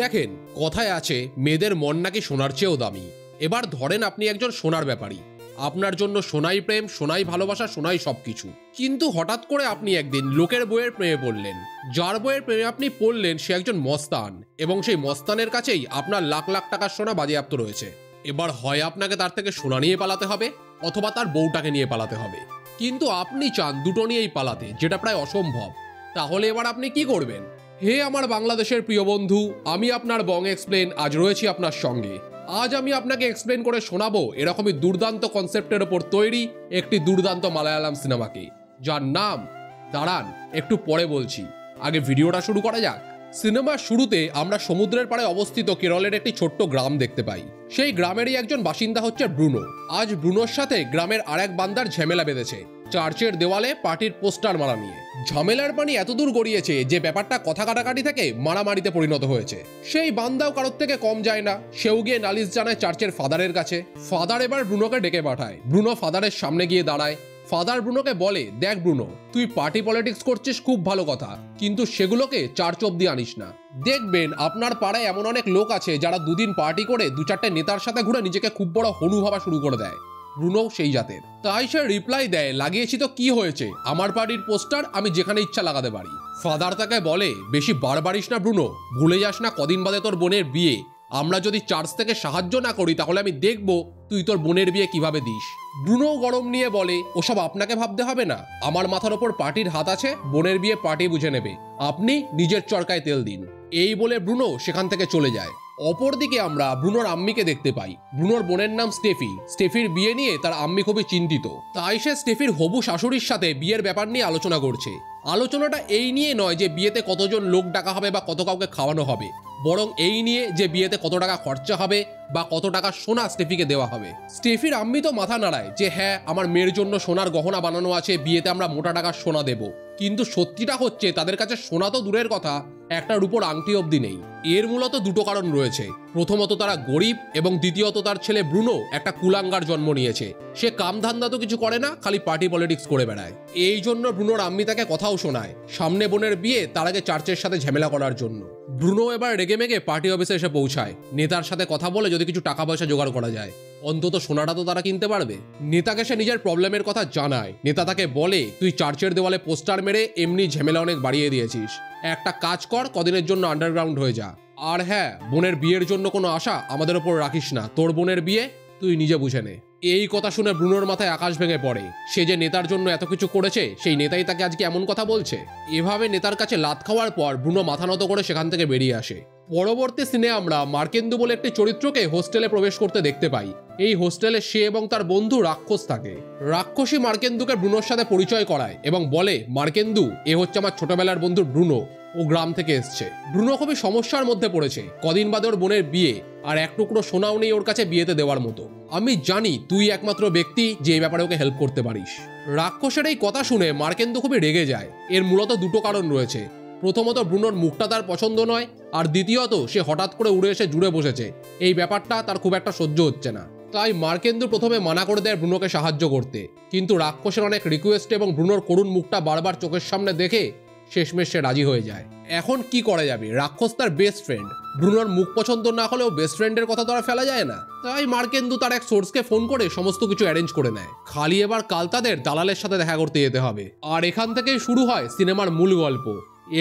দেখেন, কথায় আছে মেয়েদের মন নাকি সোনার চেয়েও দামি। এবার ধরেন আপনি একজন সোনার ব্যাপারী, আপনার জন্য সোনাই প্রেম, সোনাই ভালোবাসা, সোনাই সবকিছু। কিন্তু হঠাৎ করে আপনি একদিন লোকের বইয়ের প্রেমে পড়লেন। যার বইয়ের প্রেমে আপনি পড়লেন সে একজন মস্তান, এবং সেই মস্তানের কাছেই আপনার লাখ লাখ টাকার সোনা বাজেয়াপ্ত রয়েছে। এবার হয় আপনাকে তার থেকে সোনা নিয়ে পালাতে হবে, অথবা তার বউটাকে নিয়ে পালাতে হবে। কিন্তু আপনি চান দুটো নিয়েই পালাতে, যেটা প্রায় অসম্ভব। তাহলে এবার আপনি কি করবেন? হে আমার বাংলাদেশের প্রিয় বন্ধু, আমি আপনার বং এক্সপ্লেন আজ রয়েছি আপনার সঙ্গে। আজ আমি আপনাকে এক্সপ্লেন করে শোনাবো এরকমই দুর্দান্ত কনসেপ্টের ওপর তৈরি একটি দুর্দান্ত মালায়ালাম সিনেমাকে, যার নাম দাঁড়ান একটু পরে বলছি, আগে ভিডিওটা শুরু করা যাক। সিনেমার শুরুতে আমরা সমুদ্রের পাড়ে অবস্থিত কেরলের একটি ছোট্ট গ্রাম দেখতে পাই। সেই গ্রামেরই একজন বাসিন্দা হচ্ছে ব্রুনো। আজ ব্রুনোর সাথে গ্রামের আরেক বান্দার ঝামেলা বেঁধেছে চার্চের দেওয়ালে পার্টির পোস্টার মারা নিয়ে। ঝামেলার পানি এতদূর গড়িয়েছে যে ব্যাপারটা কথা কাটাকাটি থেকে মারামারিতে পরিণত হয়েছে। সেই বান্দাও কারোর থেকে কম যায় না, সেও গিয়ে নালিশ জানায় চার্চের ফাদারের কাছে। ফাদার এবার ব্রুনোকে ডেকে পাঠায়। ব্রুনো ফাদারের সামনে গিয়ে দাঁড়ায়। ফাদার ব্রুনোকে বলে, দেখ ব্রুনো, তুই পার্টি পলিটিক্স করছিস খুব ভালো কথা, কিন্তু সেগুলোকে চার্চ অব্দি আনিস না। দেখবেন আপনার পাড়ায় এমন অনেক লোক আছে যারা দুদিন পার্টি করে দু চারটে নেতার সাথে ঘুরে নিজেকে খুব বড় হনু ভাবা শুরু করে দেয়। ব্রুনো সেই জাতের। তাই সে রিপ্লাই দেয়, লাগিয়েছি তো কি হয়েছে, আমার পার্টির পোস্টার আমি যেখানে ইচ্ছা লাগাতে পারি। ফাদার তাকে বলে, বেশি বাড়বাড়িস না ব্রুনো, ভুলে যাস না কদিন বাদে তোর বোনের বিয়ে। আমরা যদি চার্চ থেকে সাহায্য না করি তাহলে আমি দেখব তুই তোর বোনের বিয়ে কিভাবে দিস। ব্রুনো গরম নিয়ে বলে, ওসব আপনাকে ভাবতে হবে না, আমার মাথার ওপর পার্টির হাত আছে, বোনের বিয়ে পার্টি বুঝে নেবে, আপনি নিজের চরকায় তেল দিন। এই বলে ব্রুনো সেখান থেকে চলে যায়। অপরদিকে আমরা ব্রুনোর আম্মিকে দেখতে পাই। ব্রুনোর বোনের নাম স্টেফি। স্টেফির বিয়ে নিয়ে তার আম্মি খুবই চিন্তিত। তাই সে স্টেফির হবু শাশুড়ির সাথে বিয়ের ব্যাপার নিয়ে আলোচনা করছে। আলোচনাটা এই নিয়ে নয় যে বিয়েতে কতজন লোক ডাকা হবে বা কত কাউকে খাওয়ানো হবে, বরং এই নিয়ে যে বিয়েতে কত টাকা খরচা হবে বা কত টাকা সোনা স্টেফিকে দেওয়া হবে। স্টেফির আম্মি তো মাথা নাড়ায় যে হ্যাঁ, আমার মেয়ের জন্য সোনার গহনা বানানো আছে, বিয়েতে আমরা মোটা টাকার সোনা দেব। কিন্তু সত্যিটা হচ্ছে তাদের কাছে সোনা তো দূরের কথা, একটা রূপোর আংটি অবধি নেই। এর মূলত দুটো কারণ রয়েছে। প্রথমত তারা গরিব, এবং দ্বিতীয়ত তার ছেলে ব্রুনো একটা কুলাঙ্গার জন্ম নিয়েছে। সে কামধান্দা তো কিছু করে না, খালি পার্টি পলিটিক্স করে বেড়ায়। এই জন্য ব্রুনোর আম্মি তাকে কথাও শোনায় সামনে বোনের বিয়ে তার আগে চার্চের সাথে ঝামেলা করার জন্য। ব্রুনো এবার রেগে মেগে পার্টি অফিসে এসে পৌঁছায়। নেতার সাথে কথা বলে যদি কিছু টাকা পয়সা জোগাড় করা যায়, অন্তত সোনাটা তো তারা কিনতে পারবে। নেতাকে সে নিজের প্রবলেমের কথা জানায়। নেতা তাকে বলে, তুই চার্চের দেওয়ালে পোস্টার মেরে এমনি ঝামেলা অনেক বাড়িয়ে দিয়েছিস, একটা কাজ কর, কদিনের জন্য আন্ডারগ্রাউন্ড হয়ে যা। আর হ্যাঁ, বোনের বিয়ের জন্য কোনো আশা আমাদের ওপর রাখিস না, তোর বোনের বিয়ে তুই নিজে বুঝে নে। এই কথা শুনে ব্রুনোর মাথায় আকাশ ভেঙে পড়ে। সে যে নেতার জন্য এত কিছু করেছে, সেই নেতাই তাকে আজকে এমন কথা বলছে। এভাবে নেতার কাছে লাত খাওয়ার পর ব্রুনো মাথা নত করে সেখান থেকে বেরিয়ে আসে। পরবর্তী সিনে আমরা মার্কেন্দু বলে একটি চরিত্রকে হোস্টেলে প্রবেশ করতে দেখতে পাই। এই হোস্টেলে সে এবং তার বন্ধু রাক্ষস থাকে। রাক্ষসী মার্কেন্দুকে ব্রুনোর সাথে পরিচয় করায় এবং বলে, মার্কেন্দু, এ হচ্ছে আমার ছোটবেলার বন্ধু ব্রুনো, ও গ্রাম থেকে এসছে। ব্রুনো খুবই সমস্যার মধ্যে পড়েছে, কদিন বাদে ওর বোনের বিয়ে, আর এক টুকরো সোনাও নেই ওর কাছে বিয়েতে দেওয়ার মতো। আমি জানি তুই একমাত্র ব্যক্তি যে এই ব্যাপারে ওকে হেল্প করতে পারিস। রাক্ষসের এই কথা শুনে মার্কেন্দু খুবই রেগে যায়। এর মূলত দুটো কারণ রয়েছে। প্রথমত, ব্রুনোর মুখটা তার পছন্দ নয়, আর দ্বিতীয়ত সে হঠাৎ করে উড়ে এসে জুড়ে বসেছে, এই ব্যাপারটা তার খুব একটা সহ্য হচ্ছে না। তাই মার্কেন্দু প্রথমে মানা করে দেয় ব্রুনোকে সাহায্য করতে, কিন্তু রাক্ষসের অনেক রিকোয়েস্ট এবং ব্রুনোর করুণ মুখটা বারবার চোখের সামনে দেখে শেষমেশ সে রাজি হয়ে যায়। এখন কি করা যাবে, রাক্ষস তার বেস্ট ফ্রেন্ড, ব্রুনোর মুখ পছন্দ না হলেও বেস্ট ফ্রেন্ডের কথা তো আর ফেলা যায় না। তাই মার্কেন্দু তার এক সোর্সকে ফোন করে সমস্ত কিছু অ্যারেঞ্জ করে নেয়। খালি এবার কাল তাদের দালালের সাথে দেখা করতে যেতে হবে। আর এখান থেকেই শুরু হয় সিনেমার মূল গল্প।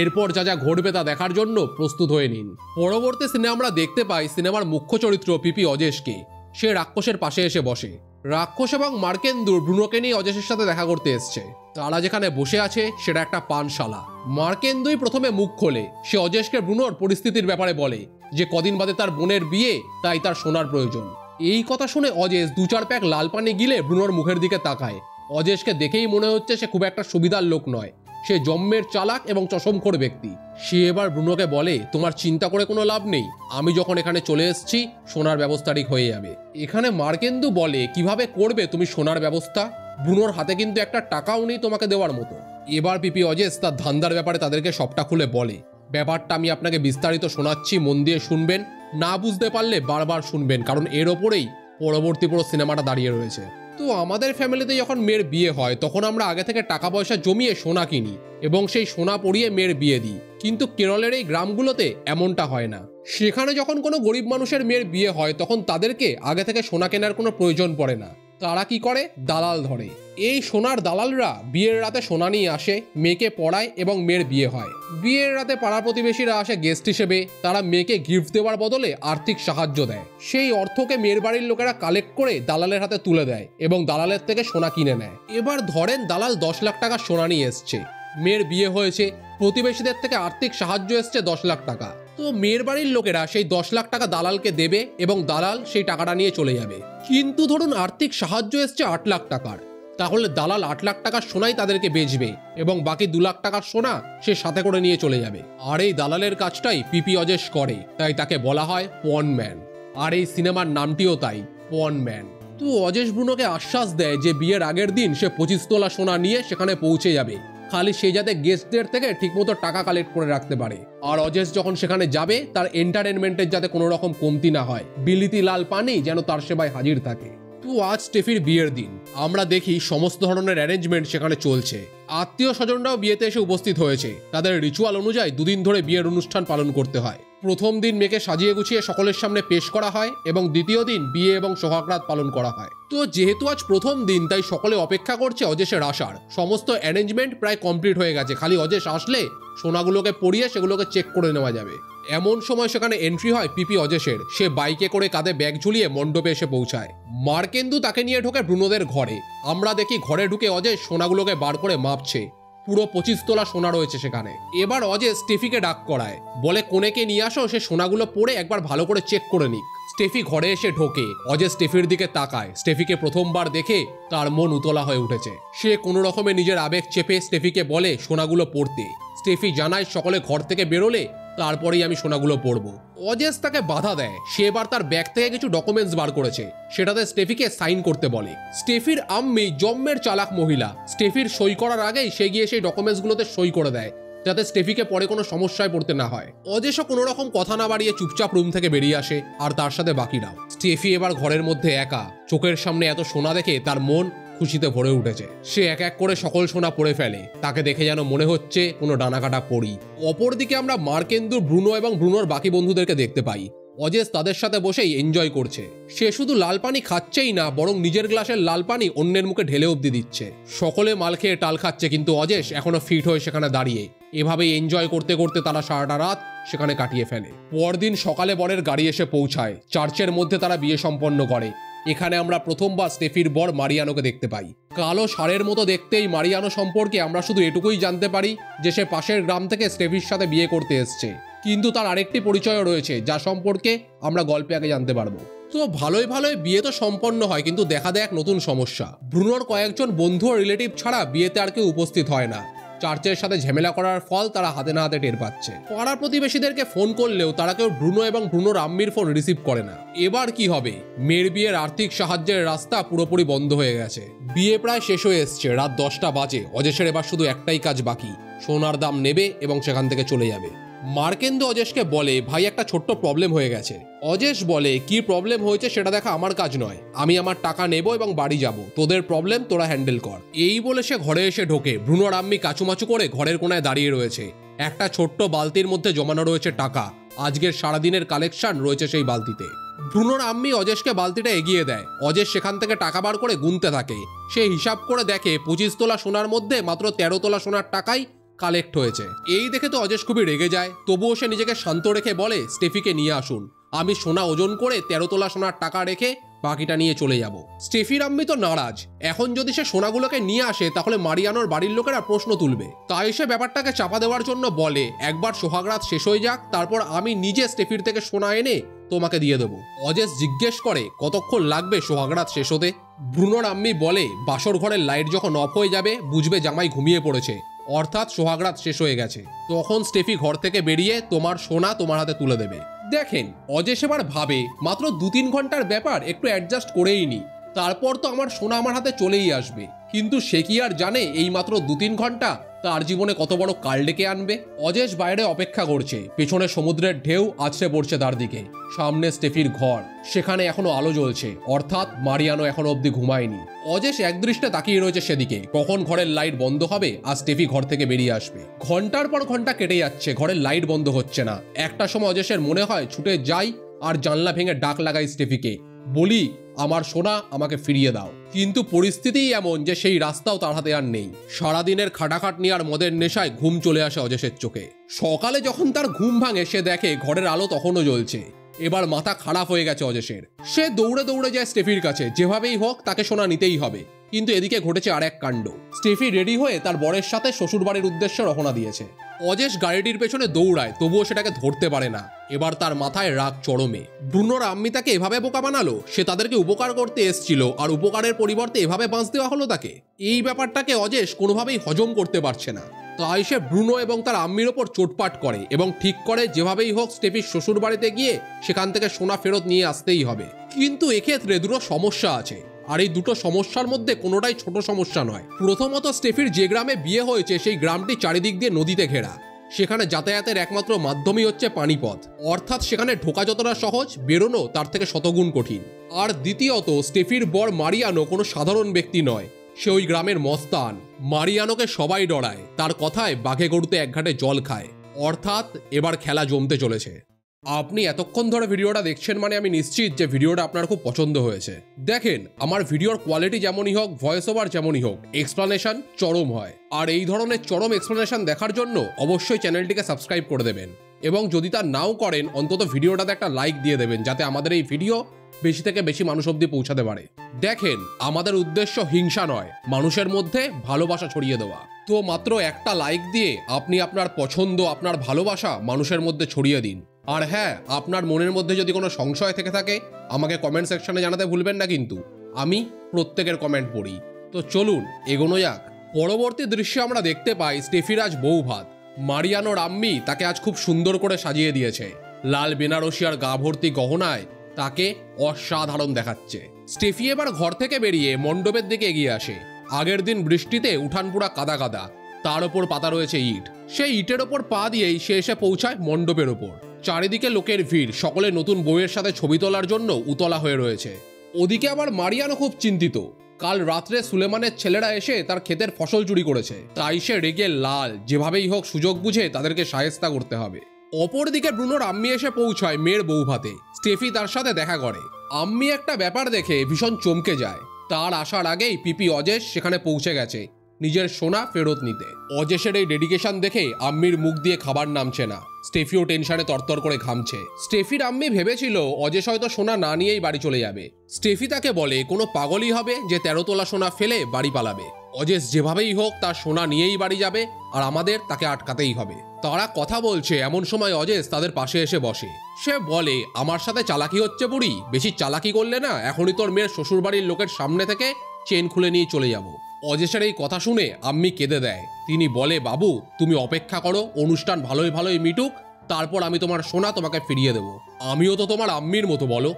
এরপর যা যা ঘটবে তা দেখার জন্য প্রস্তুত হয়ে নিন। পরবর্তী সিনে আমরা দেখতে পাই সিনেমার মুখ্য চরিত্র পিপি অজেশকে। সে রাক্ষসের পাশে এসে বসে। রাক্ষস এবং মার্কেন্দু ব্রুনোকে নিয়ে অজেশের সাথে দেখা করতে এসছে। তারা যেখানে বসে আছে সেটা একটা পানশালা। মার্কেন্দুই প্রথমে মুখ খোলে। সে অজেশকে ব্রুনোর পরিস্থিতির ব্যাপারে বলে যে কদিন বাদে তার বোনের বিয়ে, তাই তার সোনার প্রয়োজন। এই কথা শুনে অজেশ দু চার প্যাক লাল পানি গিলে ব্রুনোর মুখের দিকে তাকায়। অজেশকে দেখেই মনে হচ্ছে সে খুব একটা সুবিধার লোক নয়, সে জম্মের চালাক এবং চশমখোর ব্যক্তি। সে এবার ব্রুনোকে বলে, তোমার চিন্তা করে কোনো লাভ নেই, আমি যখন এখানে চলে এসেছি সোনার ব্যবস্থা ঠিক হয়ে যাবে। এখানে মার্কেন্দু বলে, কিভাবে করবে তুমি সোনার ব্যবস্থা, ব্রুনোর হাতে কিন্তু একটা টাকাও নেই তোমাকে দেওয়ার মতো। এবার পিপি অজেশ তার ধান্দার ব্যাপারে তাদেরকে সবটা খুলে বলে, ব্যাপারটা আমি আপনাকে বিস্তারিত শোনাচ্ছি, মন দিয়ে শুনবেন, না বুঝতে পারলে বারবার শুনবেন, কারণ এর ওপরেই পরবর্তী পুরো সিনেমাটা দাঁড়িয়ে রয়েছে। তো আমাদের ফ্যামিলিতে যখন মেয়ের বিয়ে হয় তখন আমরা আগে থেকে টাকা পয়সা জমিয়ে সোনা কিনি এবং সেই সোনা পরিয়ে মেয়ের বিয়ে দিই, কিন্তু কেরলের এই গ্রামগুলোতে এমনটা হয় না। সেখানে যখন কোনো গরিব মানুষের মেয়ের বিয়ে হয় তখন তাদেরকে আগে থেকে সোনা কেনার কোনো প্রয়োজন পড়ে না। তারা কি করে, দালাল ধরে। এই সোনার দালালরা বিয়ের রাতে সোনা নিয়ে আসে, মেয়েকে পড়ায় এবং মেয়ের বিয়ে হয়। বিয়ের রাতে পাড়া প্রতিবেশীরা আসে গেস্ট হিসেবে, তারা মেয়েকে গিফট দেওয়ার বদলে আর্থিক সাহায্য দেয়। সেই অর্থকে মেয়ের বাড়ির লোকেরা কালেক্ট করে দালালের হাতে তুলে দেয় এবং দালালের থেকে সোনা কিনে নেয়। এবার ধরেন দালাল 10 লাখ টাকা সোনা নিয়ে এসছে, মেয়ের বিয়ে হয়েছে, প্রতিবেশীদের থেকে আর্থিক সাহায্য এসছে 10 লাখ টাকা। তো মেয়ের বাড়ির লোকেরা সেই 10 লাখ টাকা দালালকে দেবে এবং দালাল সেই টাকাটা নিয়ে চলে যাবে। কিন্তু ধরুন আর্থিক সাহায্য এসছে 8 লাখ টাকার, তাহলে দালাল 8 লাখ টাকার সোনাই তাদেরকে বেচবে এবং বাকি 2 লাখ টাকার সোনা সে সাথে করে নিয়ে চলে যাবে। আর এই দালালের কাজটাই পিপি অজেশ করে, তাই তাকে বলা হয় পর্ন ম্যান। আর এই সিনেমার নামটিও তাই, পর্ন ম্যান। তো অজেশ ব্রুনোকে আশ্বাস দেয় যে বিয়ের আগের দিন সে 25 তোলা সোনা নিয়ে সেখানে পৌঁছে যাবে, খালি সে যাতে গেস্টদের থেকে ঠিকমতো টাকা কালেক্ট করে রাখতে পারে। আর অজেশ যখন সেখানে যাবে তার এন্টারটেনমেন্টের যাতে কোনো রকম কমতি না হয়, বিলিতি লাল পানি যেন তার সেবায় হাজির থাকে। তো আজ স্টেফির বিয়ের দিন, আমরা দেখি সমস্ত ধরনের অ্যারেঞ্জমেন্ট সেখানে চলছে। আত্মীয় স্বজনরাও বিয়েতে এসে উপস্থিত হয়েছে। তাদের রিচুয়াল অনুযায়ী 2 দিন ধরে বিয়ের অনুষ্ঠান পালন করতে হয়। প্রথম দিন মেয়েকে সাজিয়ে গুছিয়ে সকলের সামনে পেশ করা হয় এবং দ্বিতীয় দিন বিয়ে এবং সোহাগরাত পালন করা হয়। তো যেহেতু আজ প্রথম দিন তাই সকলে অপেক্ষা করছে অজেশের আসার। সমস্ত অ্যারেঞ্জমেন্ট প্রায় কমপ্লিট হয়ে গেছে, খালি অজেশ আসলে সোনাগুলোকে পরিয়ে সেগুলোকে চেক করে নেওয়া যাবে। এমন সময় সেখানে এন্ট্রি হয় পিপি অজেশের। সে বাইকে করে কাঁধে ব্যাগ ঝুলিয়ে মণ্ডপে এসে পৌঁছায়। মার্কেন্দু তাকে নিয়ে ঢোকে ব্রুনোদের ঘরে। আমরা দেখি ঘরে ঢুকে অজেশ সোনাগুলোকে বার করে মাপছে। পুরো 25 তোলা সোনা রয়েছে সেখানে। এবার অজেশ স্টেফিকে ডাক করায়, বলে কোনেকে নিয়ে আসো, সে সোনাগুলো পরে একবার ভালো করে চেক করে নিক। স্টেফি ঘরে এসে ঢোকে। অজেশ স্টেফির দিকে তাকায়। স্টেফিকে প্রথমবার দেখে তার মন উতলা হয়ে উঠেছে। সে কোনো রকমে নিজের আবেগ চেপে স্টেফিকে বলে সোনাগুলো পরতে। স্টেফি জানায় সকলে ঘর থেকে বেরোলে তারপরেই আমি সোনাগুলো পরবো। অজেশ তাকে বাধা দেয়। সে এবার তার ব্যাগ থেকে কিছু ডকুমেন্টস বার করেছে, সেটাতে স্টেফিকে সাইন করতে বলে। স্টেফির আম্মি জম্মের চালাক মহিলা। স্টেফির সই করার আগেই সে গিয়ে সেই ডকুমেন্টসগুলোতে সই করে দেয়, যাতে স্টেফিকে পরে কোনো সমস্যায় পড়তে না হয়। অজেশও কোনো রকম কথা না বাড়িয়ে চুপচাপ রুম থেকে বেরিয়ে আসে, আর তার সাথে বাকিরাও। স্টেফি এবার ঘরের মধ্যে একা। চোখের সামনে এত সোনা দেখে তার মন খুশিতে ভরে উঠেছে। সে এক এক করে সকল সোনা পড়ে ফেলে। তাকে দেখে যেন মনে হচ্ছে কোনো ডানাকাটা পড়ি। অপরদিকে আমরা মার্কেন্দু, ব্রুনো এবং ব্রুনোর বাকি বন্ধুদেরকে দেখতে পাই। অজেশ তাদের সাথে বসেই এনজয় করছে। সে শুধু লাল পানি খাচ্ছেই না, বরং নিজের গ্লাসের লাল পানি অন্যের মুখে ঢেলে অবধি দিচ্ছে। সকলে মাল খেয়ে টাল খাচ্ছে, কিন্তু অজেশ এখনো ফিট হয়ে সেখানে দাঁড়িয়ে। এভাবেই এনজয় করতে করতে তারা সারাটা রাত সেখানে কাটিয়ে ফেলে। পরদিন সকালে বরের গাড়ি এসে পৌঁছায়। চার্চের মধ্যে তারা বিয়ে সম্পন্ন করে। এখানে আমরা প্রথমবার স্টেফির বর মারিয়ানোকে দেখতে পাই। কালো ষাঁড়ের মতো দেখতেই মারিয়ানো সম্পর্কে আমরা শুধু এটুকুই জানতে পারি যে সে পাশের গ্রাম থেকে স্টেফির সাথে বিয়ে করতে এসছে, কিন্তু তার আরেকটি পরিচয় রয়েছে যা সম্পর্কে আমরা গল্পে আগে জানতে পারবো। তো ভালোই ভালোই বিয়ে তো সম্পন্ন হয়, কিন্তু দেখা দেয় এক নতুন সমস্যা। ব্রুনোর কয়েকজন বন্ধু ও রিলেটিভ ছাড়া বিয়েতে আর কেউ উপস্থিত হয় না। চার্চের সাথে ঝামেলা করার ফল তারা হাতে না হাতে টের পাচ্ছে। পাড়া প্রতিবেশীদেরকে ফোন করলেও তারা কেউ ব্রুনো এবং ব্রুনোর আম্মির ফোন রিসিভ করে না। এবার কি হবে? মেয়ের বিয়ের আর্থিক সাহায্যের রাস্তা পুরোপুরি বন্ধ হয়ে গেছে। বিয়ে প্রায় শেষ হয়ে এসছে। রাত 10টা বাজে। অজেশের এবার শুধু একটাই কাজ বাকি, সোনার দাম নেবে এবং সেখান থেকে চলে যাবে। মার্কেন্দু অজেশকে বলে, ভাই একটা ছোট্ট প্রবলেম হয়ে গেছে। অজেশ বলে, কি প্রবলেম হয়েছে সেটা দেখা আমার কাজ নয়, আমি আমার টাকা নেব এবং বাড়ি যাব, তোদের প্রবলেম তোরা হ্যান্ডেল কর। এই বলে সে ঘরে এসে ঢোকে। ব্রুনোর আম্মি কাচুমাচু করে ঘরের কোনায় দাঁড়িয়ে রয়েছে। একটা ছোট্ট বালতির মধ্যে জমানো রয়েছে টাকা। আজকের সারাদিনের কালেকশন রয়েছে সেই বালতিতে। ব্রুনোর আম্মি অজেশকে বালতিটা এগিয়ে দেয়। অজেশ সেখান থেকে টাকা বার করে গুনতে থাকে। সে হিসাব করে দেখে 25 তোলা সোনার মধ্যে মাত্র 13 তোলা সোনার টাকাই কালেক্ট হয়েছে। এই দেখে তো অজেশ খুবই রেগে যায়। তবুও সে নিজেকে শান্ত রেখে বলে, স্টেফিকে নিয়ে আসুন, আমি সোনা ওজন করে 13 তোলা সোনার টাকা রেখে বাকিটা নিয়ে চলে যাব। স্টেফির আম্মি তো নারাজ। এখন যদি সে সোনাগুলোকে নিয়ে আসে তাহলে মারিয়ানোর বাড়ির লোকেরা প্রশ্ন তুলবে। তাই সে ব্যাপারটাকে চাপা দেওয়ার জন্য বলে, একবার সোহাগরাত শেষ হয়ে যাক, তারপর আমি নিজে স্টেফির থেকে সোনা এনে তোমাকে দিয়ে দেবো। অজেশ জিজ্ঞেস করে, কতক্ষণ লাগবে সোহাগরাত শেষ হতে? ব্রুনোর আম্মি বলে, বাসর ঘরের লাইট যখন অফ হয়ে যাবে বুঝবে জামাই ঘুমিয়ে পড়েছে, অর্থাৎ সোহাগরাত শেষ হয়ে গেছে। তখন স্টেফি ঘর থেকে বেরিয়ে তোমার সোনা তোমার হাতে তুলে দেবে। দেখেন, অজেশ এবার ভাবে, মাত্র 2-3 ঘন্টার ব্যাপার, একটু অ্যাডজাস্ট করেই নি। তারপর তো আমার সোনা আমার হাতে চলেই আসবে। কিন্তু সে কি আর জানে এই মাত্র 2-3 ঘন্টা তার জীবনে কত বড় কাল ডেকে আনবে। অজেশ বাইরে অপেক্ষা করছে, পেছনে সমুদ্রের ঢেউ আছড়ে পড়ছে তার দিকে। সামনে স্টেফির ঘর, সেখানে এখনো আলো জ্বলছে, অর্থাৎ মারিয়ানো এখনো অব্দি ঘুমায়নি। অজেশ একদৃষ্টে তাকিয়ে রয়েছে সেদিকে, কখন ঘরের লাইট বন্ধ হবে আর স্টেফি ঘর থেকে বেরিয়ে আসবে। ঘন্টার পর ঘন্টা কেটে যাচ্ছে, ঘরের লাইট বন্ধ হচ্ছে না। একটা সময় অজেশের মনে হয় ছুটে যাই আর জানলা ভেঙে ডাক লাগাই স্টেফিকে, বলি আমার সোনা আমাকে ফিরিয়ে দাও। কিন্তু পরিস্থিতিই এমন যে সেই রাস্তাও তার হাতে আর নেই। সারাদিনের খাটাখাটনি আর মদের নেশায় ঘুম চলে আসে অজেশের চোখে। সকালে যখন তার ঘুম ভাঙে সে দেখে ঘরের আলো তখনও জ্বলছে। এবার মাথা খারাপ হয়ে গেছে অজেশের। সে দৌড়ে দৌড়ে যায় স্টেফির কাছে, যেভাবেই হোক তাকে সোনা নিতেই হবে। কিন্তু এদিকে ঘটেছে আর এক কাণ্ড। স্টেফি রেডি হয়ে তার বরের সাথে শ্বশুরবাড়ির উদ্দেশ্যে রওনা দিয়েছে। অজেশ গাড়িটির পেছনে দৌড়ায়, তবুও সেটাকে ধরতে পারে না। এবার তার মাথায় রাগ চরমে। ব্রুনোর আম্মি তাকে এভাবে বোকা বানালো। সে তাদেরকে উপকার করতে এসেছিল আর উপকারের পরিবর্তে এভাবে বাঁচ দেওয়া হলো তাকে। এই ব্যাপারটাকে অজেশ কোনোভাবেই হজম করতে পারছে না। তাই সে ব্রুনো এবং তার আম্মির ওপর চোটপাট করে এবং ঠিক করে যেভাবেই হোক স্টেফির শ্বশুর বাড়িতে গিয়ে সেখান থেকে সোনা ফেরত নিয়ে আসতেই হবে। কিন্তু এক্ষেত্রে দুটো সমস্যা আছে, আর এই দুটো সমস্যার মধ্যে কোনোটাই ছোট সমস্যা নয়। প্রথমত, স্টেফির যে গ্রামে বিয়ে হয়েছে সেই গ্রামটি চারিদিক দিয়ে নদীতে ঘেরা। সেখানে যাতায়াতের একমাত্র মাধ্যমই হচ্ছে পানিপথ, অর্থাৎ সেখানে ঢোকা যতটা সহজ, বেরোনো তার থেকে শতগুণ কঠিন। আর দ্বিতীয়ত, স্টেফির বর মারিয়ানো কোনো সাধারণ ব্যক্তি নয়, সে ওই গ্রামের মস্তান। মারিয়ানোকে সবাই ডরায়, তার কথায় বাঘে গরুতে এক ঘাটে জল খায়। অর্থাৎ এবার খেলা জমতে চলেছে। আপনি এতক্ষণ ধরে ভিডিওটা দেখছেন মানে আমি নিশ্চিত যে ভিডিওটা আপনার খুব পছন্দ হয়েছে। দেখেন, আমার ভিডিওর কোয়ালিটি যেমনই হোক, ভয়েস ওভার যেমনই হোক, এক্সপ্লানেশন চরম হয়। আর এই ধরনের চরম এক্সপ্লানেশন দেখার জন্য অবশ্যই চ্যানেলটিকে সাবস্ক্রাইব করে দেবেন, এবং যদি তা নাও করেন অন্তত ভিডিওটাতে একটা লাইক দিয়ে দেবেন, যাতে আমাদের এই ভিডিও বেশি থেকে বেশি মানুষ অব্দি পৌঁছাতে পারে। দেখেন, আমাদের উদ্দেশ্য হিংসা নয়, মানুষের মধ্যে ভালোবাসা ছড়িয়ে দেওয়া। তো মাত্র একটা লাইক দিয়ে আপনি আপনার পছন্দ, আপনার ভালোবাসা মানুষের মধ্যে ছড়িয়ে দিন। আর হ্যাঁ, আপনার মনের মধ্যে যদি কোনো সংশয় থেকে থাকে আমাকে কমেন্ট সেকশনে জানাতে ভুলবেন না, কিন্তু আমি প্রত্যেকের কমেন্ট পড়ি। তো চলুন এগোনো যাক। পরবর্তী দৃশ্যে আমরা দেখতে পাই স্টেফির আজ বউ ভাত। মারিয়ানোর আম্মি তাকে আজ খুব সুন্দর করে সাজিয়ে দিয়েছে। লাল বেনারসি আর গা ভর্তি গহনায় তাকে অসাধারণ দেখাচ্ছে। স্টেফি এবার ঘর থেকে বেরিয়ে মণ্ডপের দিকে এগিয়ে আসে। আগের দিন বৃষ্টিতে উঠান পুরা কাদা কাদা, তার ওপর পাতা রয়েছে ইট। সেই ইটের ওপর পা দিয়েই সে এসে পৌঁছায় মণ্ডপের ওপর। চারিদিকে লোকের ভিড়, সকলে নতুন বউয়ের সাথে ছবি তোলার জন্য উতলা হয়ে রয়েছে। ওদিকে আবার মারিয়ানো খুব চিন্তিত। কাল রাত্রে সুলেমানের ছেলেরা এসে তার ক্ষেতের ফসল চুরি করেছে, তাই সে রেগে লাল। যেভাবেই হোক সুযোগ বুঝে তাদেরকে শায়েস্তা করতে হবে। অপরদিকে ব্রুনোর আম্মি এসে পৌঁছায় মেয়ের বউ ভাতে। স্টেফি তার সাথে দেখা করে। আম্মি একটা ব্যাপার দেখে ভীষণ চমকে যায়। তার আসার আগেই পিপি অজেশ সেখানে পৌঁছে গেছে নিজের সোনা ফেরত নিতে। অজেশের এই ডেডিকেশন দেখে আম্মির মুখ দিয়ে খাবার নামছে না। স্টেফিও টেনশনে তরতর করে ঘামছে। স্টেফির আম্মি ভেবেছিল অজেশ হয়তো সোনা না নিয়েই বাড়ি চলে যাবে। স্টেফি তাকে বলে কোনো পাগলই হবে যে 13 তোলা সোনা ফেলে বাড়ি পালাবে। অজেশ যেভাবেই হোক তার সোনা নিয়েই বাড়ি যাবে, আর আমাদের তাকে আটকাতেই হবে। তারা কথা বলছে, এমন সময় অজেশ তাদের পাশে এসে বসে। সে বলে, আমার সাথে চালাকি হচ্ছে বুড়ি, বেশি চালাকি করলে না এখনই তোর মেয়ের শ্বশুরবাড়ির লোকের সামনে থেকে চেন খুলে নিয়ে চলে যাব। অজেশের এই কথা শুনে আম্মি কেঁদে দেয়। তিনি বলে, বাবু তুমি অপেক্ষা করো, অনুষ্ঠান ভালোই ভালোই মিটুক, তারপর আমি তোমার সোনা তোমাকে ফিরিয়ে দেব। আমিও তো তোমার আম্মির মতো, বলো।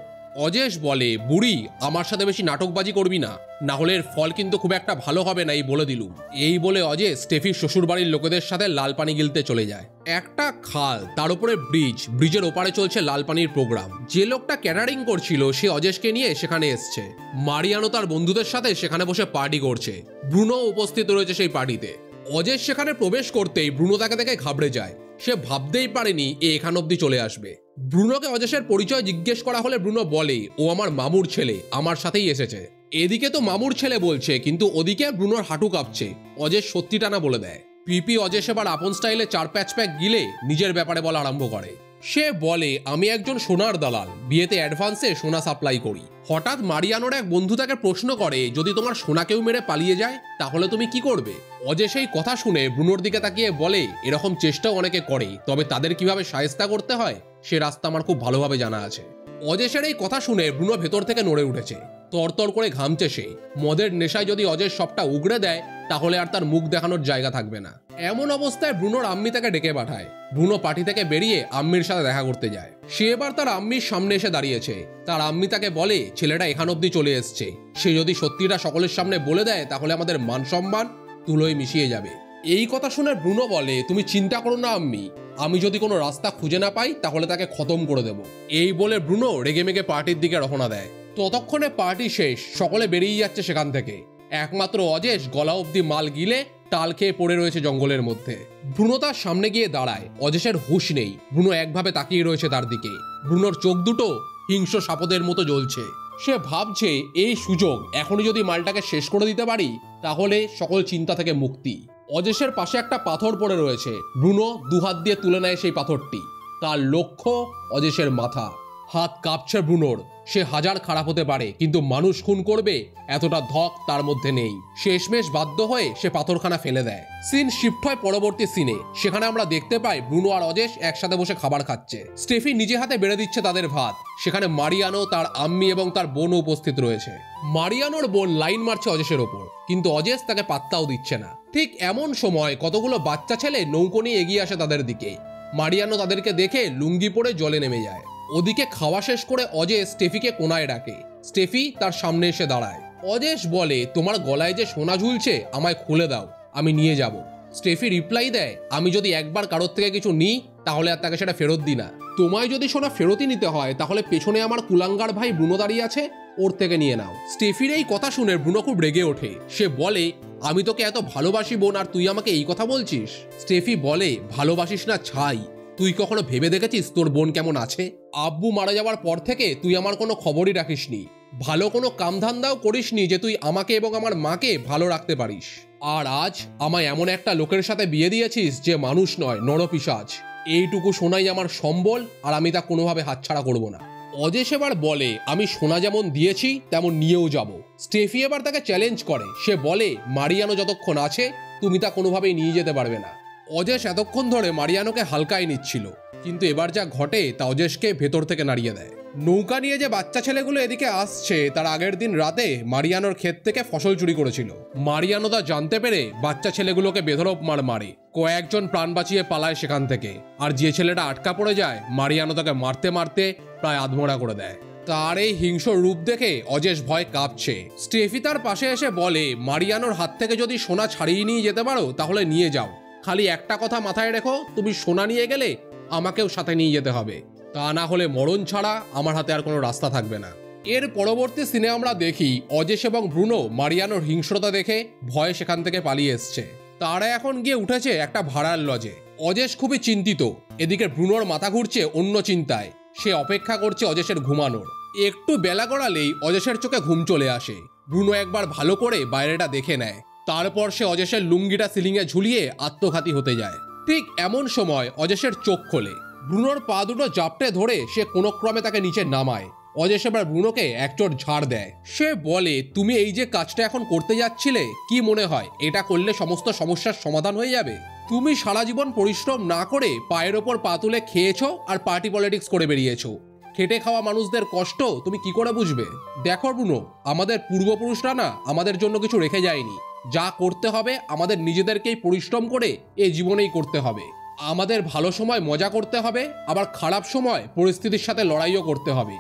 অজেশ বলে, বুড়ি আমার সাথে বেশি নাটকবাজি করবি না, না হলে এর ফল কিন্তু খুব একটা ভালো হবে না, এই বলে দিলুম। এই বলে অজেশ স্টেফির শ্বশুরবাড়ির লোকেদের সাথে লাল পানি গিলতে চলে যায়। একটা খাল, তার উপরে ব্রিজ, ব্রিজের ওপারে চলছে লাল পানির প্রোগ্রাম। যে লোকটা ক্যাটারিং করছিল সে অজেশকে নিয়ে সেখানে এসছে। মারিয়ানো তার বন্ধুদের সাথে সেখানে বসে পার্টি করছে। ব্রুনো উপস্থিত রয়েছে সেই পার্টিতে। অজেশ সেখানে প্রবেশ করতেই ব্রুনো তাকে দেখে ঘাবড়ে যায়। সে ভাবতেই পারেনি এখান অব্দি চলে আসবে। ব্রুনোকে অজেশের পরিচয় জিজ্ঞেস করা হলে ব্রুনো বলে, ও আমার মামুর ছেলে, আমার সাথেই এসেছে। এদিকে তো মামুর ছেলে বলছে, কিন্তু ওদিকে ব্রুনোর হাঁটু কাঁপছে। অজেশ সত্যিটা না বলে দেয়। পিপি অজেশ এবার আপন স্টাইলে 4-5 প্যাক গিলে নিজের ব্যাপারে বলা আরম্ভ করে। সে বলে, আমি একজন সোনার দালাল, বিয়েতে অ্যাডভান্সে সোনা সাপ্লাই করি। হঠাৎ মারিয়ানোর এক বন্ধু তাকে প্রশ্ন করে, যদি তোমার সোনা কেউ মেরে পালিয়ে যায় তাহলে তুমি কি করবে? অজেশ এই কথা শুনে ব্রুনোর দিকে তাকিয়ে বলে, এরকম চেষ্টাও অনেকে করে, তবে তাদের কিভাবে শায়েস্তা করতে হয় সে রাস্তা আমার খুব ভালোভাবে জানা আছে। অজেশের এই কথা শুনে ব্রুনো ভেতর থেকে নড়ে উঠেছে। তরতর করে ঘামছে সে। মদের নেশায় যদি অজেশ সবটা উগড়ে দেয় তাহলে আর তার মুখ দেখানোর জায়গা থাকবে না। এমন অবস্থায় ব্রুনোর আম্মি তাকে ডেকে পাঠায়। ব্রুনো পার্টি থেকে বেরিয়ে আম্মির সাথে দেখা করতে যায়। সে এবার তার আম্মির সামনে এসে দাঁড়িয়েছে। তার আম্মি তাকে বলে ছেলেটা এখান অব্দি চলে এসছে, সে যদি সত্যিটা সকলের সামনে বলে দেয় তাহলে আমাদের মান সম্মান তুলোয় মিশিয়ে যাবে। এই কথা শুনে ব্রুনো বলে, তুমি চিন্তা করো না আম্মি, আমি যদি কোনো রাস্তা খুঁজে না পাই তাহলে তাকে খতম করে দেব। এই বলে ব্রুনো রেগেমেগে পার্টির দিকে রওনা দেয়। ততক্ষণে পার্টি শেষ, সকলে বেরিয়ে যাচ্ছে সেখান থেকে। একমাত্র অজেশ গলা অব্দি মাল গিলে টাল খেয়ে পড়ে রয়েছে জঙ্গলের মধ্যে। ব্রুনো তার সামনে গিয়ে দাঁড়ায়। অজেশের হুঁশ নেই। ব্রুনো একভাবে তাকিয়ে রয়েছে তার দিকে। ব্রুনোর চোখ দুটো হিংস্র সাপদের মতো জ্বলছে। সে ভাবছে এই সুযোগ এখনই যদি মালটাকে শেষ করে দিতে পারি তাহলে সকল চিন্তা থেকে মুক্তি। অজেশের পাশে একটা পাথর পড়ে রয়েছে। ব্রুনো দুহাত দিয়ে তুলে নেয় সেই পাথরটি। তার লক্ষ্য অজেশের মাথা। হাত কাঁপছে ব্রুনোর। সে হাজার খারাপ হতে পারে কিন্তু মানুষ খুন করবে এতটা ধক তার মধ্যে নেই। শেষমেশ বাধ্য হয়ে সে পাথরখানা ফেলে দেয়। সিন শিফট হয় পরবর্তী সিনে। সেখানে আমরা দেখতে পাই ব্রুনো আর অজেশ একসাথে বসে খাবার খাচ্ছে। স্টেফি নিজে হাতে বেড়ে দিচ্ছে তাদের ভাত। সেখানে মারিয়ানো, তার আম্মি এবং তার বোনও উপস্থিত রয়েছে। মারিয়ানোর বোন লাইন মারছে অজেশের ওপর, কিন্তু অজেশ তাকে পাত্তাও দিচ্ছে না। ঠিক এমন সময় কতগুলো বাচ্চা ছেলে নৌকো নিয়ে এগিয়ে আসে তাদের দিকে। মারিয়ানো তাদেরকে দেখে লুঙ্গি পরে জলে নেমে যায়। ওদিকে খাওয়া শেষ করে অজেশ স্টেফিকে কোনায় ডাকে। স্টেফি তার সামনে এসে দাঁড়ায়। অজেশ বলে, তোমার গলায় যে সোনা ঝুলছে আমায় খুলে দাও, আমি নিয়ে যাব। স্টেফি রিপ্লাই দেয়, আমি যদি একবার কারোর থেকে কিছু নিই তাহলে আর তাকে সেটা ফেরত দিই না। তোমায় যদি সোনা ফেরতই নিতে হয় তাহলে পেছনে আমার কুলাঙ্গার ভাই ব্রুনো দাঁড়িয়ে আছে, ওর থেকে নিয়ে নাও। স্টেফির এই কথা শুনে ব্রুনো খুব রেগে ওঠে। সে বলে, আমি তোকে এত ভালোবাসি বোন, আর তুই আমাকে এই কথা বলছিস? স্টেফি বলে, ভালোবাসিস না ছাই, তুই কখনো ভেবে দেখেছিস তোর বোন কেমন আছে? আব্বু মারা যাওয়ার পর থেকে তুই আমার কোনো খবরই রাখিসনি, ভালো কোনো কামধান্দাও করিসনি যে তুই আমাকে এবং আমার মাকে ভালো রাখতে পারিস। আর আজ আমায় এমন একটা লোকের সাথে বিয়ে দিয়েছিস যে মানুষ নয়, নরপিশাচ। এইটুকু সোনাই আমার সম্বল, আর আমি তা কোনোভাবে হাতছাড়া করব না। অজেশ এবার বলে, আমি সোনা যেমন দিয়েছি তেমন নিয়েও যাব। স্টেফি এবার তাকে চ্যালেঞ্জ করে। সে বলে, মারিয়ানো যতক্ষণ আছে তুমি তা কোনোভাবেই নিয়ে যেতে পারবে না। অজেশ এতক্ষণ ধরে মারিয়ানোকে হালকায় নিচ্ছিল, কিন্তু এবার যা ঘটে তা অজেশকে ভেতর থেকে নাড়িয়ে দেয়। নৌকা নিয়ে যে বাচ্চা ছেলেগুলো এদিকে আসছে তার আগের দিন রাতে মারিয়ানোর ক্ষেত থেকে ফসল চুরি করেছিল। মারিয়ানো তা জানতে পেরে বাচ্চা ছেলেগুলোকে বেধড়ক মার মারে। কয়েকজন প্রাণ বাঁচিয়ে পালায় সেখান থেকে, আর যে ছেলেটা আটকা পড়ে যায় মারিয়ানো তাকে মারতে মারতে প্রায় আধমরা করে দেয়। তার এই হিংস্র রূপ দেখে অজেশ ভয় কাঁপছে। স্টেফি তার পাশে এসে বলে, মারিয়ানোর হাত থেকে যদি সোনা ছাড়িয়ে নিয়ে যেতে পারো তাহলে নিয়ে যাও, খালি একটা কথা মাথায় রেখো, তুমি সোনা নিয়ে গেলে আমাকেও সাথে নিয়ে যেতে হবে, তা না হলে মরণ ছাড়া আমার হাতে আর কোনো রাস্তা থাকবে না। এর পরবর্তী সিনে আমরা দেখি অজেশ এবং ব্রুনো মারিয়ানোর হিংস্রতা দেখে ভয়ে সেখান থেকে পালিয়ে এসছে। তারা এখন গিয়ে উঠেছে একটা ভাড়ার লজে। অজেশ খুবই চিন্তিত। এদিকে ব্রুনোর মাথা ঘুরছে অন্য চিন্তায়। সে অপেক্ষা করছে অজেশের ঘুমানোর। একটু বেলা গড়ালেই অজেশের চোখে ঘুম চলে আসে। ব্রুনো একবার ভালো করে বাইরেটা দেখে নেয়। তারপর সে অজেশের লুঙ্গিটা সিলিংয়ে ঝুলিয়ে আত্মঘাতী হতে যায়। ঠিক এমন সময় অজেশের চোখ খোলে। ব্রুনোর পা দুটো জাপটে ধরে সে কোনো ক্রমে তাকে নিচে নামায়। অজেশ এবার ব্রুনোকে একচোট ঝাড় দেয়। সে বলে, তুমি এই যে কাজটা এখন করতে যাচ্ছিলে, কি মনে হয় এটা করলে সমস্ত সমস্যার সমাধান হয়ে যাবে? তুমি সারা জীবন পরিশ্রম না করে পায়ের ওপর পা তুলে খেয়েছো আর পার্টি পলিটিক্স করে বেরিয়েছো। খেটে খাওয়া মানুষদের কষ্ট তুমি কি করে বুঝবে? দেখো ব্রুনো, আমাদের পূর্বপুরুষরা না আমাদের জন্য কিছু রেখে যায়নি। যা করতে হবে আমাদের নিজেদেরকেই পরিশ্রম করে এই জীবনেই করতে হবে। আমাদের ভালো সময় মজা করতে হবে, আবার খারাপ সময় পরিস্থিতির সাথে লড়াইও করতে হবে।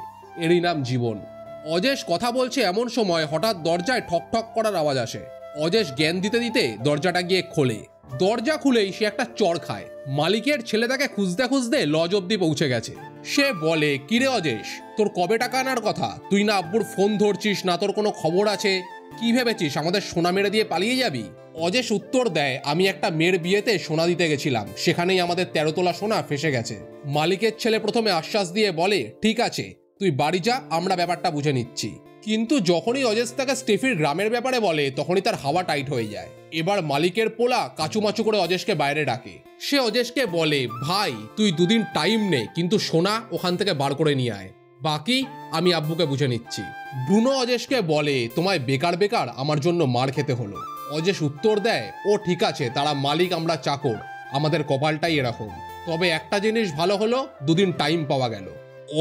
এরই নাম জীবন। অজেশ কথা বলছে এমন সময় হঠাৎ দরজায় ঠক ঠক করার আওয়াজ আসে। অজেশ জ্ঞান দিতে দিতে দরজাটা গিয়ে খোলে। দরজা খুলেই সে একটা চড় খায়। মালিকের ছেলে তাকে খুঁজতে খুঁজতে লজ অব্দি পৌঁছে গেছে। সে বলে, কিরে অজেশ, তোর কবে টাকা আনার কথা? তুই না আব্বুর ফোন ধরছিস না, তোর কোনো খবর আছে? কি ভেবেছিস আমাদের সোনা মেরে দিয়ে পালিয়ে যাবি? অজেশ উত্তর দেয়, আমি একটা মেয়ের বিয়েতে সোনা দিতে গেছিলাম, সেখানেই আমাদের 13 তোলা সোনা ফেসে গেছে। মালিকের ছেলে প্রথমে আশ্বাস দিয়ে বলে, ঠিক আছে তুই বাড়ি যা, আমরা ব্যাপারটা বুঝে নিচ্ছি। কিন্তু যখনই অজেশ তাকে স্টেফির গ্রামের ব্যাপারে বলে তখনই তার হাওয়া টাইট হয়ে যায়। এবার মালিকের পোলা কাচুমাচু করে অজেশকে বাইরে ডাকে। সে অজেশকে বলে, ভাই তুই দুদিন টাইম নে, কিন্তু সোনা ওখান থেকে বার করে নিয়ে আয়, বাকি আমি আব্বুকে বুঝে নিচ্ছি। ব্রুনো অজেশকে বলে, তোমায় বেকার বেকার আমার জন্য মার খেতে হলো। অজেশ উত্তর দেয়, ও ঠিক আছে, তারা মালিক আমরা চাকর, আমাদের কপালটাই এরকম। তবে একটা জিনিস ভালো হলো, দুদিন টাইম পাওয়া গেল।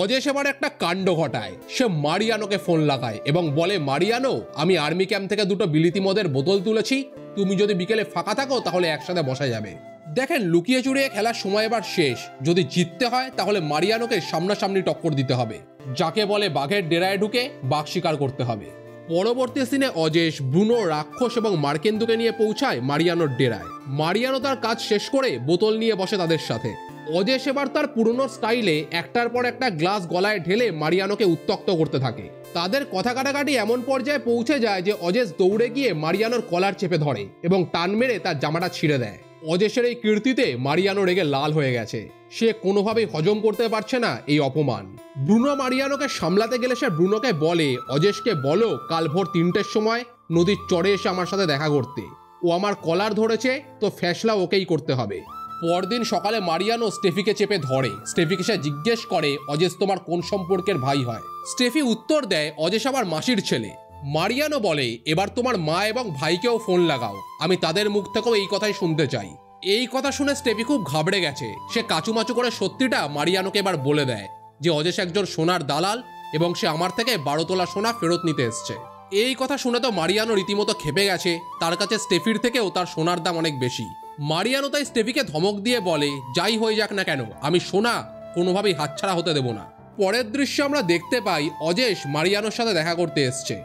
অজেশ এবার একটা কাণ্ড ঘটায়। সে মারিয়ানোকে ফোন লাগায় এবং বলে, মারিয়ানো, আমি আর্মি ক্যাম্প থেকে 2টো বিলিতি মদের বোতল তুলেছি, তুমি যদি বিকেলে ফাঁকা থাকো তাহলে একসাথে বসা যাবে। দেখেন, লুকিয়ে চুরিয়ে খেলার সময় এবার শেষ। যদি জিততে হয় তাহলে মারিয়ানোকে সামনাসামনি টক্কর দিতে হবে, যাকে বলে বাঘের ডেরায় ঢুকে বাঘ শিকার করতে হবে। পরবর্তী সিনে অজেশ, ব্রুনো, রাক্ষস এবং মার্কেন্দুকে নিয়ে পৌঁছায় মারিয়ানোর ডেরায়। মারিয়ানো তার কাজ শেষ করে বোতল নিয়ে বসে তাদের সাথে। অজেশ এবার তার পুরনো স্টাইলে একটার পর একটা গ্লাস গলায় ঢেলে মারিয়ানোকে উত্ত্যক্ত করতে থাকে। তাদের কথা কাটাকাটি এমন পর্যায়ে পৌঁছে যায় যে অজেশ দৌড়ে গিয়ে মারিয়ানোর কলার চেপে ধরে এবং টান মেরে তার জামাটা ছিঁড়ে দেয়। অজেশের এই কীর্তিতে মারিয়ানো রেগে লাল হয়ে গেছে। সে কোনোভাবেই হজম করতে পারছে না এই অপমান। ব্রুনো মারিয়ানোকে সামলাতে গেলে সে ব্রুনোকে বলে, অজেশকে বলো কাল ভোর 3টের সময় নদীর চরে এসে আমার সাথে দেখা করতে। ও আমার কলার ধরেছে, তো ফ্যাসলা ওকেই করতে হবে। পরদিন সকালে মারিয়ানো স্টেফিকে চেপে ধরে। স্টেফিকে সে জিজ্ঞেস করে, অজেশ তোমার কোন সম্পর্কের ভাই হয়? স্টেফি উত্তর দেয়, অজেশ আমার মাসির ছেলে। মারিয়ানো বলে, এবার তোমার মা এবং ভাইকেও ফোন লাগাও, আমি তাদের মুখ থেকেও এই কথাই শুনতে চাই। এই কথা শুনে স্টেফি খুব ঘাবড়ে গেছে। সে কাচুমাচু করে সত্যিটা মারিয়ানোকে এবার বলে দেয় যে অজেশ একজন সোনার দালাল এবং সে আমার থেকে 12 তোলা সোনা ফেরত নিতে এসছে। এই কথা শুনে তো মারিয়ানো রীতিমতো খেপে গেছে। তার কাছে স্টেফির থেকেও তার সোনার দাম অনেক বেশি। মারিয়ানো তাই স্টেফিকে ধমক দিয়ে বলে, যাই হয়ে যাক না কেন আমি সোনা কোনোভাবেই হাতছাড়া হতে দেব না। পরের দৃশ্যে আমরা দেখতে পাই অজেশ মারিয়ানোর সাথে দেখা করতে এসছে।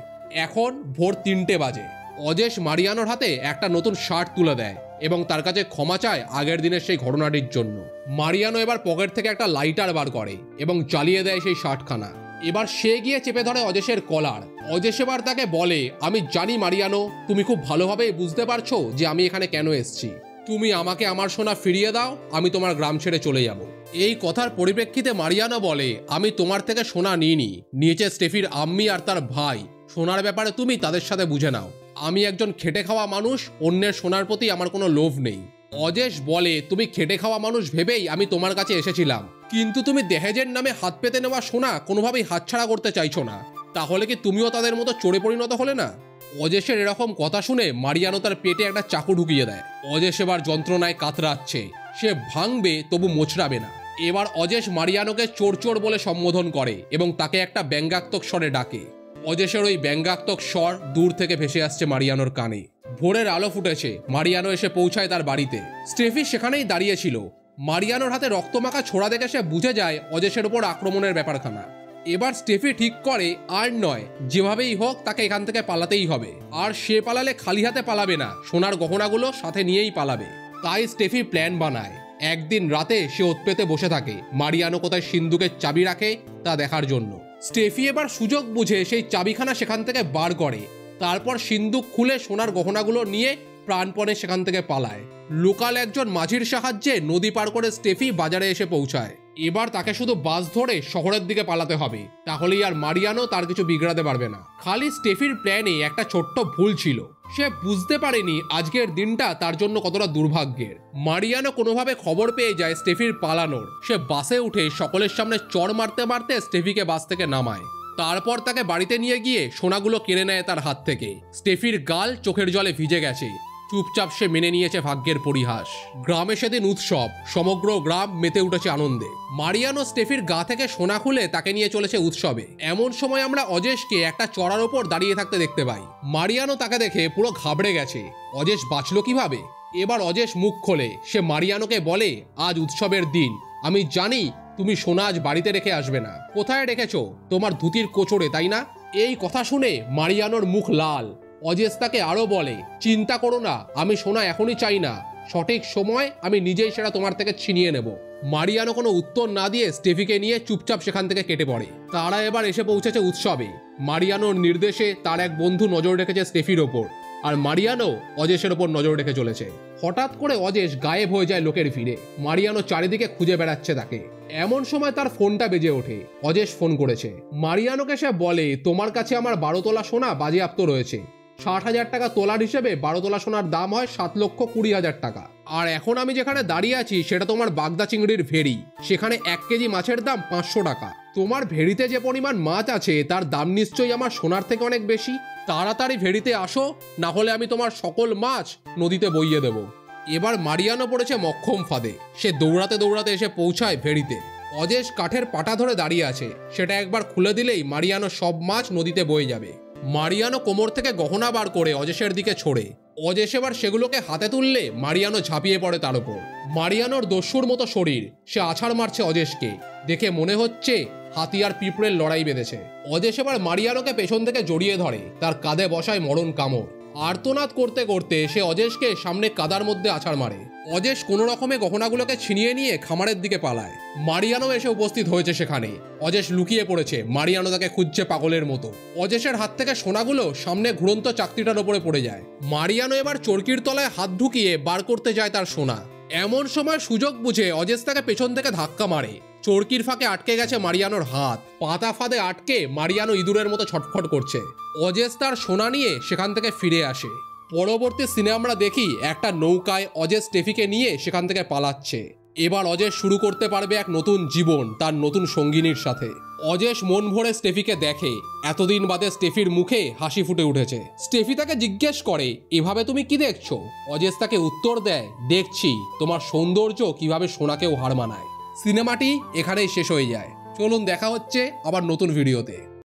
এখন ভোর 3টে বাজে। অজেশ মারিয়ানোর হাতে একটা নতুন শার্ট তুলে দেয় এবং তার কাছে ক্ষমা চায় আগের দিনের সেই ঘটনাটির জন্য। মারিয়ানো এবার পকেট থেকে একটা লাইটার বার করে এবং জ্বালিয়ে দেয় সেই শার্টখানা। এবার সে গিয়ে চেপে ধরে অজেশের কলার। অজেশ এবার তাকে বলে, আমি জানি মারিয়ানো, তুমি খুব ভালোভাবেই বুঝতে পারছো যে আমি এখানে কেন এসেছি। তুমি আমাকে আমার সোনা ফিরিয়ে দাও, আমি তোমার গ্রাম ছেড়ে চলে যাব। এই কথার পরিপ্রেক্ষিতে মারিয়ানো বলে, আমি তোমার থেকে সোনা নিইনি, নিয়েছে স্টেফির আম্মি আর তার ভাই। সোনার ব্যাপারে তুমি তাদের সাথে বুঝে নাও। আমি একজন খেটে খাওয়া মানুষ, অন্যের সোনার প্রতি আমার কোনো লোভ নেই। অজেশ বলে, তুমি খেটে খাওয়া মানুষ ভেবেই আমি তোমার কাছে এসেছিলাম, কিন্তু তুমি দেহেজের নামে হাত পেতে নেওয়া সোনা কোনোভাবেই হাতছাড়া করতে চাইছো না। তাহলে কি তুমিও তাদের মতো চোরে পরিণত হলে না? অজেশের এরকম কথা শুনে মারিয়ানো তার পেটে একটা চাকু ঢুকিয়ে দেয়। অজেশ এবার যন্ত্রণায় কাতরাচ্ছে। সে ভাঙবে তবু মোচড়াবে না। এবার অজেশ মারিয়ানোকে চোর চোর বলে সম্বোধন করে এবং তাকে একটা ব্যঙ্গাত্মক স্বরে ডাকে। অজেশের ওই ব্যঙ্গাত্মক স্বর দূর থেকে ভেসে আসছে মারিয়ানোর কানে। ভোরের আলো ফুটেছে। মারিয়ানো এসে পৌঁছায় তার বাড়িতে। স্টেফি সেখানেই দাঁড়িয়েছিল। মারিয়ানোর হাতে রক্তমাখা ছোড়া দেখে সে বুঝে যায় অজেশের উপর আক্রমণের ব্যাপারখানা। এবার স্টেফি ঠিক করে আর নয়, যেভাবেই হোক তাকে এখান থেকে পালাতেই হবে। আর সে পালালে খালি হাতে পালাবে না, সোনার গহনাগুলো সাথে নিয়েই পালাবে। তাই স্টেফি প্ল্যান বানায়। একদিন রাতে সে ওত পেতে বসে থাকে মারিয়ানো কোথায় সিন্দুকের চাবি রাখে তা দেখার জন্য। স্টেফি এবার সুযোগ বুঝে সেই চাবিখানা সেখান থেকে বার করে। তারপর সিন্দুক খুলে সোনার গহনাগুলো নিয়ে প্রাণপণে সেখান থেকে পালায়। লোকাল একজন মাঝির সাহায্যে নদী পার করে স্টেফি বাজারে এসে পৌঁছায়। এবার তাকে শুধু বাস ধরে শহরের দিকে পালাতে হবে, তাহলেই আর মারিয়ানো তার কিছু বিগড়াতে পারবে না। খালি স্টেফির প্ল্যানে একটা ছোট্ট ভুল ছিল। সে বুঝতে পারেনি আজকের দিনটা তার জন্য কতটা দুর্ভাগ্যের। মারিয়ানো কোনোভাবে খবর পেয়ে যায় স্টেফির পালানোর। সে বাসে উঠে সকলের সামনে চড় মারতে মারতে স্টেফিকে বাস থেকে নামায়। তারপর তাকে বাড়িতে নিয়ে গিয়ে সোনাগুলো কেড়ে নেয় তার হাত থেকে। স্টেফির গাল চোখের জলে ভিজে গেছে। চুপচাপ সে মেনে নিয়েছে ভাগ্যের পরিহাস। গ্রামে সেদিন উৎসব। সমগ্র গ্রাম মেতে উঠেছে আনন্দে। মারিয়ানো স্টেফির গা থেকে সোনা খুলে তাকে নিয়ে চলেছে উৎসবে। এমন সময় আমরা অজেশকে একটা চড়ার ওপর দাঁড়িয়ে থাকতে দেখতে পাই। মারিয়ানো তাকে দেখে পুরো ঘাবড়ে গেছে। অজেশ বাঁচলো কিভাবে? এবার অজেশ মুখ খোলে। সে মারিয়ানোকে বলে, আজ উৎসবের দিন, আমি জানি তুমি সোনা আজ বাড়িতে রেখে আসবে না। কোথায় রেখেছো? তোমার ধুতির কোচরে, তাই না? এই কথা শুনে মারিয়ানোর মুখ লাল। অজেশ তাকে আরো বলে, চিন্তা করো না, আমি সোনা এখনই চাই না, সঠিক সময় আমি নিজেই সেটা তোমার থেকে ছিনিয়ে নেব। মারিয়ানো কোনো উত্তর না দিয়ে স্টেফিকে নিয়ে চুপচাপ সেখান থেকে কেটে পড়ে। তারা এবার এসে পৌঁছেছে উৎসবে। মারিয়ানোর নির্দেশে তার এক বন্ধু নজর রেখেছে স্টেফির ওপর, আর মারিয়ানো অজেশের ওপর নজর রেখে চলেছে। হঠাৎ করে অজেশ গায়েব হয়ে যায় লোকের ভিড়ে। মারিয়ানো চারিদিকে খুঁজে বেড়াচ্ছে তাকে। এমন সময় তার ফোনটা বেজে ওঠে। অজেশ ফোন করেছে। মারিয়ানোকে সে বলে, তোমার কাছে আমার 12 তোলা সোনা বাজেয়াপ্ত রয়েছে। 60,000 টাকা তোলার হিসেবে 12 তোলা সোনার দাম হয় 7,20,000 টাকা। আর এখন আমি যেখানে দাঁড়িয়ে আছি সেটা তোমার বাগদা চিংড়ির ভেড়ি। সেখানে 1 কেজি মাছের দাম 500 টাকা। তোমার ভেড়িতে যে পরিমাণ মাছ আছে তার দাম নিশ্চয়ই আমার সোনার থেকে অনেক বেশি। তাড়াতাড়ি ভেড়িতে আসো, না হলে আমি তোমার সকল মাছ নদীতে বইয়ে দেব। এবার মারিয়ানো পড়েছে মক্ষম ফাঁদে। সে দৌড়াতে দৌড়াতে এসে পৌঁছায় ভেড়িতে। অজেশ কাঠের পাটা ধরে দাঁড়িয়ে আছে। সেটা একবার খুলে দিলেই মারিয়ানো সব মাছ নদীতে বয়ে যাবে। মারিয়ানো কোমর থেকে গহনা বার করে অজেশের দিকে ছোড়ে। অজেশ এবার সেগুলোকে হাতে তুললে মারিয়ানো ঝাঁপিয়ে পড়ে তার উপর। মারিয়ানোর দস্যুর মতো শরীর, সে আছাড় মারছে অজেশকে। দেখে মনে হচ্ছে হাতি আর পিঁপড়ের লড়াই বেঁধেছে। অজেশ এবার মারিয়ানোকে পেছন থেকে জড়িয়ে ধরে, তার কাঁধে বসায় মরণ কামড়। আর্তনাদ করতে করতে সে অজেশকে সামনে কাদার মধ্যে আছাড় মারে। অজেশ কোনো রকমে গহনাগুলোকে ছিনিয়ে নিয়ে খামারের দিকে পালায়। মারিয়ানো এসে উপস্থিত হয়েছে সেখানে। অজেশ লুকিয়ে পড়েছে, মারিয়ানো তাকে খুঁজছে পাগলের মতো। অজেশের হাত থেকে সোনাগুলো সামনে ঘুরন্ত চাকতিটার ওপরে পড়ে যায়। মারিয়ানো এবার চরকির তলায় হাত ঢুকিয়ে বার করতে যায় তার সোনা। এমন সময় সুযোগ বুঝে অজেশ তাকে পেছন থেকে ধাক্কা মারে। চরকির ফাঁকে আটকে গেছে মারিয়ানোর হাত। পাতা ফাঁদে আটকে মারিয়ানো ইঁদুরের মতো ছটফট করছে। অজেশ তার সোনা নিয়ে সেখান থেকে ফিরে আসে। পরবর্তী সিনে আমরা দেখি একটা নৌকায় অজেশ স্টেফিকে নিয়ে সেখান থেকে পালাচ্ছে। এবার অজেশ শুরু করতে পারবে এক নতুন জীবন তার নতুন সঙ্গিনীর সাথে। অজেশ মন ভরে স্টেফিকে দেখে। এতদিন বাদে স্টেফির মুখে হাসি ফুটে উঠেছে। স্টেফি তাকে জিজ্ঞেস করে, এভাবে তুমি কি দেখছো? অজেশ তাকে উত্তর দেয়, দেখছি তোমার সৌন্দর্য কিভাবে সোনাকেও হার মানায়। সিনেমাটি এখানেই শেষ হয়ে যায়। চলুন দেখা হচ্ছে আবার নতুন ভিডিওতে।